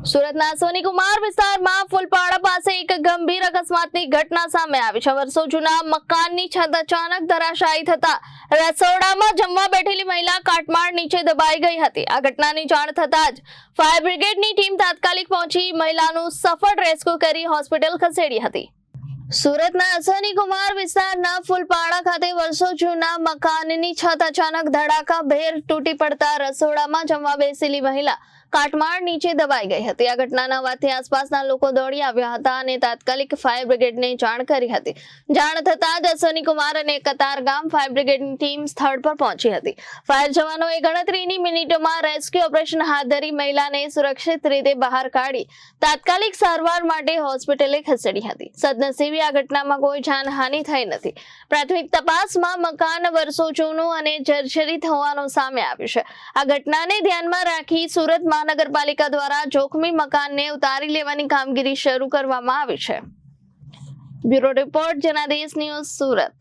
સુરતના સોનીકુમાર વિસ્તારમાં ફૂલપાડા પાસે એક ગંભીર અકસ્માતની ઘટના સામે આવી છે। વર્ષો જૂના મકાનની છત અચાનક ધરાશાયી થતા રસોડામાં જમવા બેઠેલી મહિલા કાટમાળ નીચે દબાઈ ગઈ હતી। આ ઘટનાની જાણ થતાં જ ફાયર બ્રિગેડની ટીમ તાત્કાલિક પહોંચી મહિલાનું સફળ રેસ્ક્યુ કરી હોસ્પિટલ ખસેડી હતી। સુરતના સોનીકુમાર વિસ્તારના ફૂલપાડા ખાતે વર્ષો જૂના મકાનની છત અચાનક ધડાકાભેર તૂટી પડતા રસોડામાં જમવા બેસેલી મહિલા કાટમાળ નીચે દબાઈ ગઈ હતી। આ ઘટનાના વાતથી આસપાસના લોકો દોડી આવ્યા હતા અને તાત્કાલિક ફાયર બ્રિગેડને જાણ કરી હતી। જાણ થતાં જ સોનીકુમાર અને કતારગામ ફાયર બ્રિગેડની ટીમ સ્થળ પર પહોંચી હતી। ફાયર જવાનોએ ગણતરીની મિનિટોમાં રેસ્ક્યુ ઓપરેશન હાથ ધરી મહિલાને સુરક્ષિત રીતે બહાર કાઢી તાત્કાલિક સારવાર માટે હોસ્પિટલે ખસેડી હતી। સદનસીબે આ ઘટનામાં કોઈ જાનહાનિ થઈ નથી। પ્રાથમિક તપાસમાં મકાન વર્ષો જૂનું અને જર્જરિત હોવાનું સામે આવ્યું છે। આ ઘટનાને ધ્યાનમાં રાખી સુરત મહાનગરપાલિકા દ્વારા જોખમી મકાનને ઉતારી લેવાની કામગીરી શરૂ કરવામાં આવી છે। Bureau report Janadesh news Surat.